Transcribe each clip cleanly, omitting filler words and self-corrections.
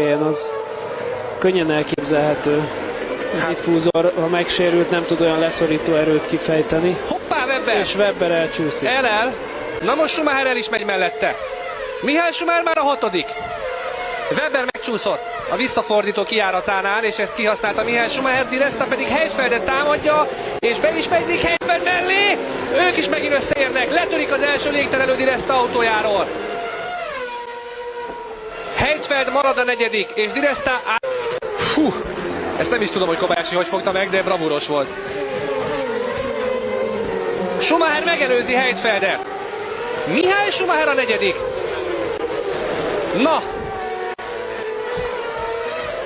ilyen az könnyen elképzelhető. A diffúzor, ha megsérült, nem tud olyan leszorító erőt kifejteni. Hoppá, Webber! És Webber elcsúszik. Na most Schumacher el is megy mellette. Mihály Schumacher már a 6. Webber megcsúszott a visszafordító kijáratánál, és ezt kihasználta Mihály Schumacher, Di Resta pedig Heidfeldet támadja, és be is megy Nick Heidfeld mellé. Ők is megint összeérnek, letörik az első légterelő Di Resta autójáról. Heidfeld marad a 4. és Di Resta ezt nem is tudom, hogy Kobayashi hogy fogta meg, de bravúros volt. Schumacher megelőzi Heidfeldet. Mihály Schumacher a 4. Na!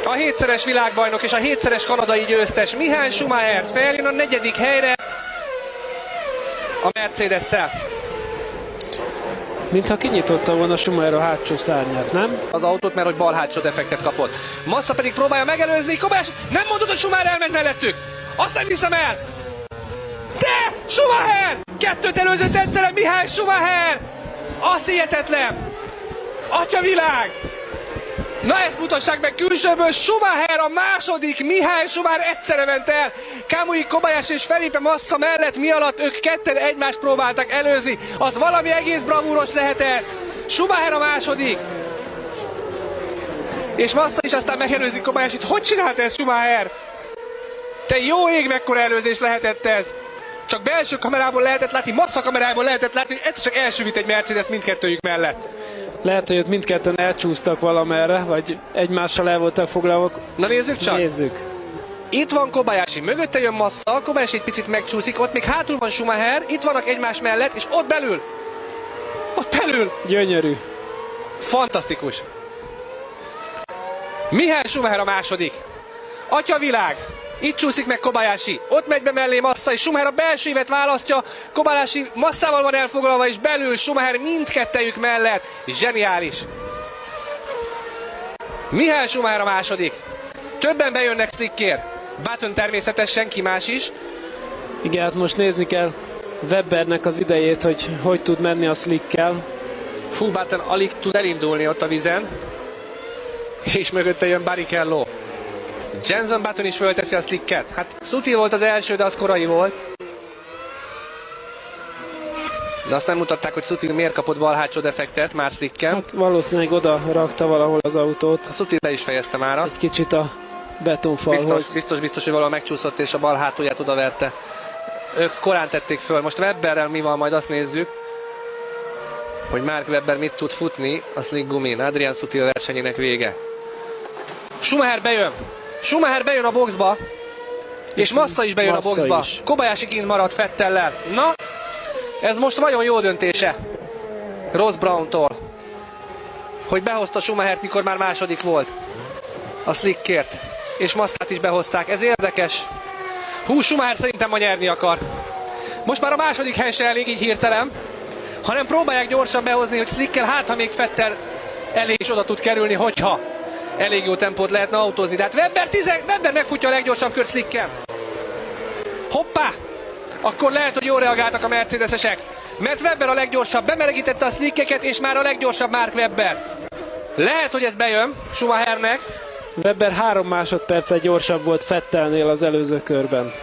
A 7-szeres világbajnok és a 7-szeres kanadai győztes Mihály Schumacher feljön a 4. helyre a Mercedes-szel. Mintha kinyitotta volna Schumacher a hátsó szárnyát, nem? Az autót, mert hogy bal hátsó defektet kapott. Massa pedig próbálja megelőzni. Kobayashi, nem mondod, hogy Schumacher elment mellettük! Azt nem hiszem el! De! Schumacher! 2-t előzött egyszerre Mihály Schumacher! Az hihetetlen! Atyavilág! Na ezt mutassák meg külsőből, Schumacher a 2. Mihály Schumacher egyszerre ment el. Kamui Kobayashi és Felipe Massa mellett, mi alatt ők ketten egymást próbáltak előzni. Az valami egész bravúros lehetett. Schumacher a 2. És Massa is aztán megelőzi Kobayashit. Hogy csinálta ez Schumacher? Te jó ég, mekkora előzés lehetett ez. Csak belső kamerából lehetett látni, Massa kamerából lehetett látni, hogy egyszer csak elsüvít egy Mercedes mindkettőjük mellett. Lehet, hogy ott mindketten elcsúsztak valamerre, vagy egymással el voltak foglalva. Na nézzük csak! Nézzük. Itt van Kobayashi, mögötte jön Massa, Kobayashi egy picit megcsúszik, ott még hátul van Schumacher, itt vannak egymás mellett, és ott belül! Ott belül! Gyönyörű. Fantasztikus! Mihály Schumacher a 2. Atyavilág! Itt csúszik meg Kobayashi, ott megy be mellé Massa, és Schumacher a belső évet választja, Kobayashi Massával van elfoglalva, és belül Schumacher mindkettejük mellett. Zseniális! Mihály Schumacher a 2. Többen bejönnek slickért. Button természetesen, ki más is. Igen, hát most nézni kell Webbernek az idejét, hogy tud menni a slickkel. Button alig tud elindulni ott a vízen. És mögötte jön Barrichello. Jenson Button is fölteszi a slicket. Hát Sutil volt az első, de az korai volt. De azt nem mutatták, hogy Sutil miért kapott bal hátsó defektet már slicken. Hát valószínűleg oda rakta valahol az autót. A Sutil be is fejezte már. Egy kicsit a betonfalhoz. Biztos, hogy valahol megcsúszott és a bal hátulját odaverte. Ők korán tették föl. Most Webberrel mi van, majd azt nézzük, hogy Mark Webber mit tud futni a slick gumin. Adrian Sutil versenyének vége. Schumacher bejön. Schumacher bejön a boxba, és Massa is bejön a boxba. Kobayashi kint maradt Vettellel. Na, ez most vajon jó döntése Ross Browntól, hogy behozta Schumachert, mikor már 2. volt a slickért, és Massát is behozták. Ez érdekes. Schumacher szerintem ma nyerni akar. Most már a 2. hely se elég így hirtelen, hanem próbálják gyorsan behozni, hogy slickkel, hát ha még Vettel elé is oda tud kerülni, hogyha elég jó tempót lehetne autózni. Tehát Webber megfutja a leggyorsabb kört slickkel. Hoppá! Akkor lehet, hogy jól reagáltak a mercedesesek. Mert Webber a leggyorsabb, bemelegítette a slickeket, és már a leggyorsabb Mark Webber. Lehet, hogy ez bejön Schumachernek. Webber 3 másodperccel gyorsabb volt Vettelnél az előző körben.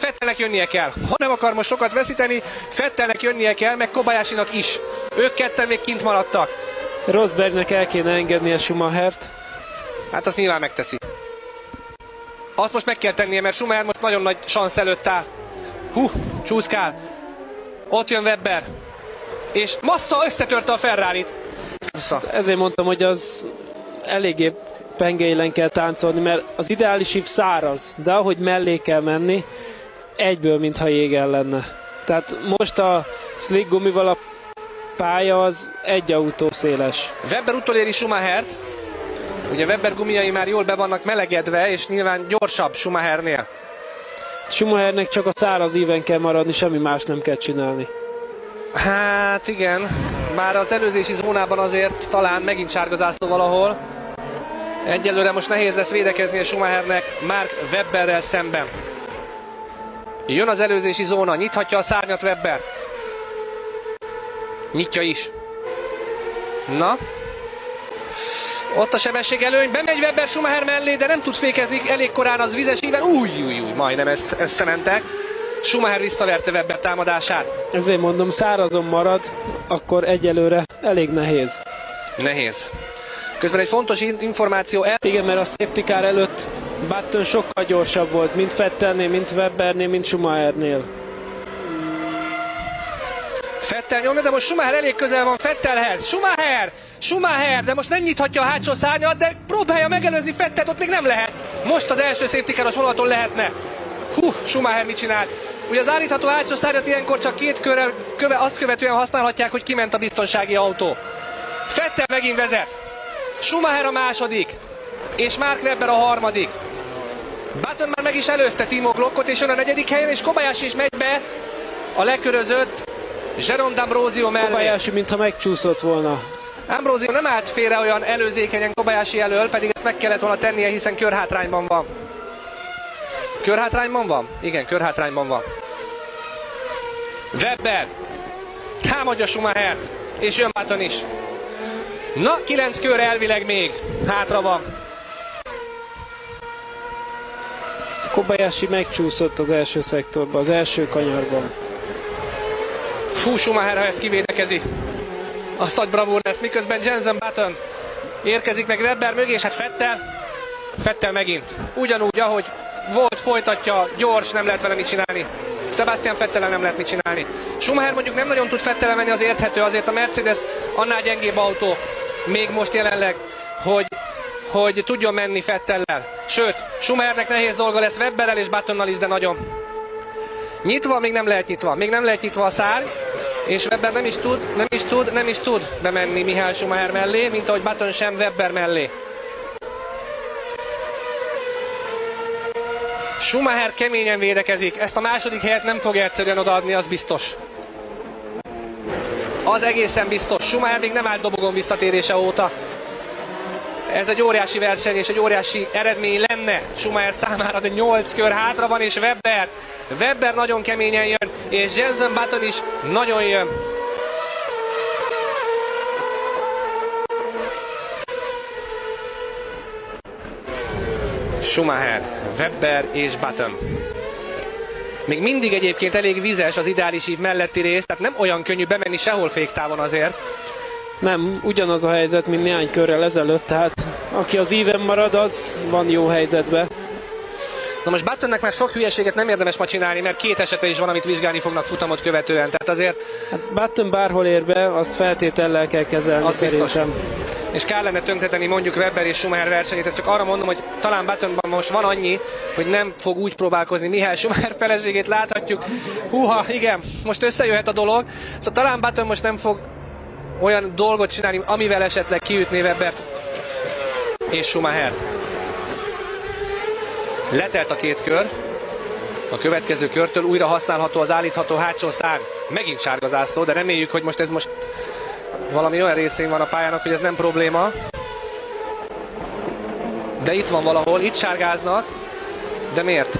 Vettelnek jönnie kell. Ha nem akar most sokat veszíteni, Vettelnek jönnie kell, meg Kobayashinak is. Ők ketten még kint maradtak. Rosbergnek el kéne engednie Schumachert. Hát azt nyilván megteszi. Azt most meg kell tennie, mert Schumacher most nagyon nagy szansz előtt áll. Csúszkál. Ott jön Webber. És Massa összetörte a Ferrarit. Ezért mondtam, hogy az eléggé pengeilen kell táncolni, mert az ideális ív száraz, de ahogy mellé kell menni, egyből, mintha jégen lenne. Tehát most a slick gumival a pálya az egy autó széles. Webber utoléri Schumachert. Ugye Webber gumiai már jól be vannak melegedve, és nyilván gyorsabb Schumachernél. Schumachernek csak a száraz íven kell maradni, semmi más nem kell csinálni. Hát igen, már az előzési zónában azért talán megint sárga zászló valahol. Egyelőre most nehéz lesz védekezni a Schumachernek Mark Webberrel szemben. Jön az előzési zóna, nyithatja a szárnyat Webber. Nyitja is. Na. Ott a sebesség előny, bemegy Webber Schumacher mellé, de nem tud fékezni elég korán az vizes íven. Új, majdnem összementek. Schumacher visszaverte Webber támadását. Ezért mondom, szárazon marad, akkor egyelőre elég nehéz. Nehéz. Közben egy fontos információ Igen, mert a safety car előtt Button sokkal gyorsabb volt, mint Vettelnél, mint Webbernél, mint Schumachernél. Vettel nyomja, de most Schumacher elég közel van Vettelhez. Schumacher, de most nem nyithatja a hátsó szárnyat, de próbálja megelőzni Vettelt, ott még nem lehet. Most az első safety car-os vonaton lehetne. Schumacher mit csinál? Ugye az állítható hátsó szárnyat ilyenkor csak két körrel azt követően használhatják, hogy kiment a biztonsági autó. Vettel megint vezet. Schumacher a második, és Mark Webber a harmadik. Button már meg is előzte Timo Glockot, és jön a negyedik helyen, és Kobayashi is megy be a lekörözött Jérôme D'Ambrosio mellé. Kobayashi mintha megcsúszott volna. Ambrosio nem állt félre olyan előzékenyen Kobayashi elől, pedig ezt meg kellett volna tennie, hiszen körhátrányban van. Körhátrányban van? Igen, körhátrányban van. Webber támadja Schumachert, és jön Button is. Na, 9 kör elvileg még hátra van. Kobayashi megcsúszott az első szektorban, az első kanyarban. Schumacher, ha ezt kivédekezi, azt nagy bravúr lesz, miközben Jenson Button érkezik meg Webber mögé, és hát Vettel megint. Ugyanúgy, ahogy volt, folytatja, gyors, nem lehet vele mit csinálni. Sebastian Vettellel nem lehet mit csinálni. Schumacher mondjuk nem nagyon tud Vettellel menni, az érthető, azért a Mercedes annál gyengébb autó még most jelenleg, hogy tudjon menni Vettellel. Sőt, Schumachernek nehéz dolga lesz Webberrel és Buttonnal is, de nagyon. Nyitva, még nem lehet nyitva a szárny, és Webber nem is tud bemenni Michael Schumacher mellé, mint ahogy Button sem Webber mellé. Schumacher keményen védekezik, ezt a második helyet nem fogja egyszerűen odaadni, az biztos. Az egészen biztos. Schumacher még nem állt dobogon visszatérése óta. Ez egy óriási verseny és egy óriási eredmény lenne Schumacher számára, de 8 kör hátra van, és Webber nagyon keményen jön, és Jenson Button is nagyon jön. Schumacher, Webber és Button. Még mindig egyébként elég vizes az ideális ív melletti rész, tehát nem olyan könnyű bemenni sehol féktávon azért. Nem, ugyanaz a helyzet, mint néhány körrel ezelőtt, tehát aki az íven marad, az van jó helyzetben. Na most Buttonnek már sok hülyeséget nem érdemes ma csinálni, mert 2 esete is van, amit vizsgálni fognak futamot követően, tehát azért... Hát Button bárhol ér be, azt feltétellel kell kezelni, az szerintem. Biztos. És kár lenne tönkretenni mondjuk Webber és Schumacher versenyét, ezt csak arra mondom, hogy talán Buttonban most van annyi, hogy nem fog úgy próbálkozni. Michael Schumacher feleségét láthatjuk. Húha, igen, most összejöhet a dolog. Szóval talán Button most nem fog olyan dolgot csinálni, amivel esetleg kiütné Webbert és Schumachert. Letelt a 2 kör. A következő körtől újra használható az állítható hátsó szárny. Megint sárga zászló, de reméljük, hogy most ez valami olyan részén van a pályának, hogy ez nem probléma. De itt van valahol, itt sárgáznak. De miért?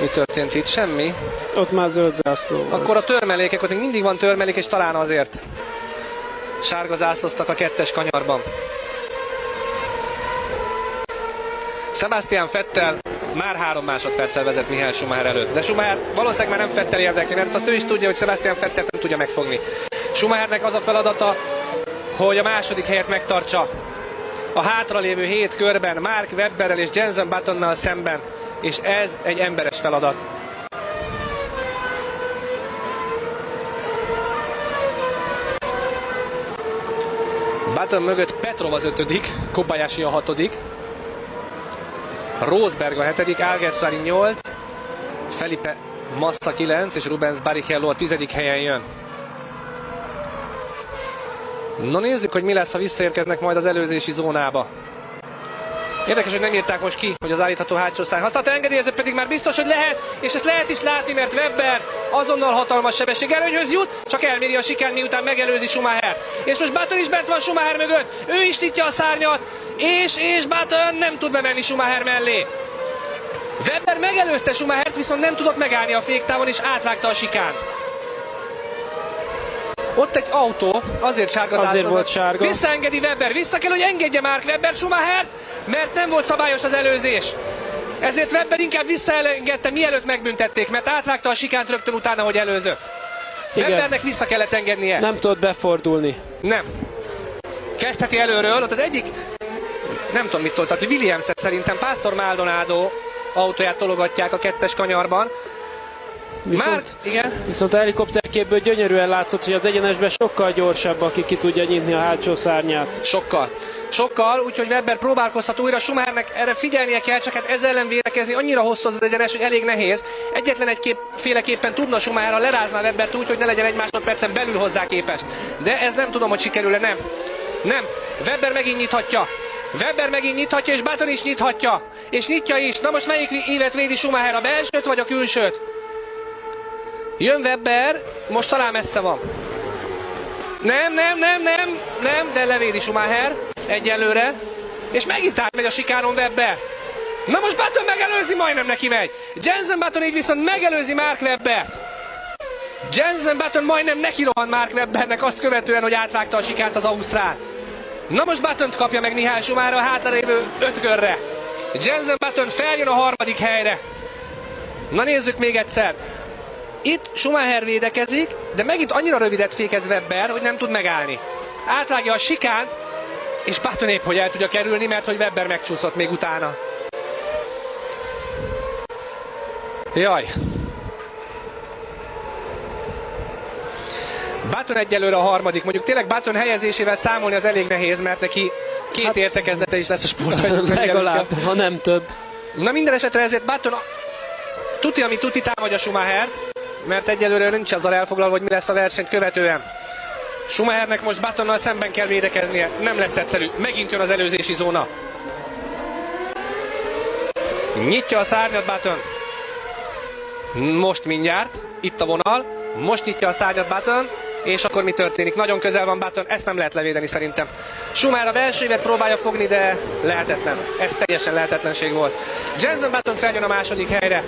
Mi történt itt? Semmi. Ott már zöld zászló volt. Akkor a törmelékek, ott még mindig van törmelék, és talán azért sárga zászlóztak a 2-es kanyarban. Sebastian Vettel már 3 másodperccel vezet Michael Schumacher előtt. De Schumacher valószínűleg már nem Vettel érdekli, mert azt ő is tudja, hogy Sebastian Vettel nem tudja megfogni. Schumachernek az a feladata, hogy a második helyet megtartsa a hátralévő 7 körben Mark Webberrel és Jenson Buttonnal szemben. És ez egy emberes feladat. Button mögött Petrov az 5., Kobayashi a 6., Rosberg a 7., Alguersuari 8, Felipe Massa 9 és Rubens Barrichello a 10. helyen jön. No, nézzük, hogy mi lesz, ha visszaérkeznek majd az előzési zónába. Érdekes, hogy nem írták most ki, hogy az állítható hátsó szárny használata engedélyezett, pedig már biztos, hogy lehet, és ezt lehet is látni, mert Webber azonnal hatalmas sebesség előnyhöz jut, csak elméri a sikán, miután megelőzi Schumachert. És most Button is bent van Schumacher mögött, ő is nyitja a szárnyat, és Button nem tud bemenni Schumacher mellé. Webber megelőzte Schumachert, viszont nem tudott megállni a féktávon, és átvágta a sikánt. Ott egy autó, azért sárga Azért volt sárga. Visszaengedi Webber, vissza kell, hogy engedje Mark Webber Schumacher, mert nem volt szabályos az előzés. Ezért Webber inkább visszaengedte, mielőtt megbüntették, mert átvágta a sikánt rögtön utána, hogy előzött. Igen. Webbernek vissza kellett engednie. Nem tudott befordulni. Nem. Kezdheti előről, ott az egyik, nem tudom mit toltat, Williams-et szerintem, Pastor Maldonado autóját tologatják a 2-es kanyarban. Viszont a helikopterképből gyönyörűen látszott, hogy az egyenesben sokkal gyorsabb, aki ki tudja nyitni a hátsó szárnyát. Sokkal, úgyhogy Webber próbálkozhat újra, Schumachernek erre figyelnie kell, csak hát ezzel ellen védekezni, annyira hosszú az egyenes, hogy elég nehéz. Egyetlen féleképpen tudna Schumacher, ha lerázná Webbert úgy, hogy ne legyen egy másodpercen belül hozzá képest. De ez nem tudom, hogy sikerül-e, nem. Webber megint nyithatja, és Button is nyithatja. És nyitja is. Na most melyik ívet védi Schumacher, a belsőt vagy a külsőt? Jön Webber, most talán messze van. Nem, de levédi Schumacher egyelőre. És megint átmegy a sikánon Webber. Na most Button megelőzi, majdnem neki megy. Jenson Button így viszont megelőzi Mark Webbert. Jenson Button majdnem neki rohan Mark Webbernek azt követően, hogy átvágta a sikánt az ausztrál. Na most Buttont kapja meg Michael Schumacher a hátralévő 5 körre. Jenson Button feljön a 3. helyre. Na nézzük még egyszer. Itt Schumacher védekezik, de megint annyira rövidet fékez Webber, hogy nem tud megállni. Átvágja a sikánt, és Button épp hogy el tudja kerülni, mert hogy Webber megcsúszott még utána. Jaj. Button egyelőre a 3. Mondjuk tényleg Button helyezésével számolni az elég nehéz, mert neki 2 értekezlete is lesz a sportfejlőknek. Legalább, ha nem több. Na minden esetre ezért Button tuti, ami tuti, támadja Schumachert, mert egyelőre nincs azzal elfoglalva, hogy mi lesz a versenyt követően. Schumachernek most Buttonnal szemben kell védekeznie, nem lesz egyszerű, megint jön az előzési zóna. Nyitja a szárnyat Button. Most mindjárt, itt a vonal, most nyitja a szárnyat Button, és akkor mi történik? Nagyon közel van Button, ezt nem lehet levédeni szerintem. Schumacher a belső évet próbálja fogni, de lehetetlen. Ez teljesen lehetetlenség volt. Jenson Button feljön a 2. helyre.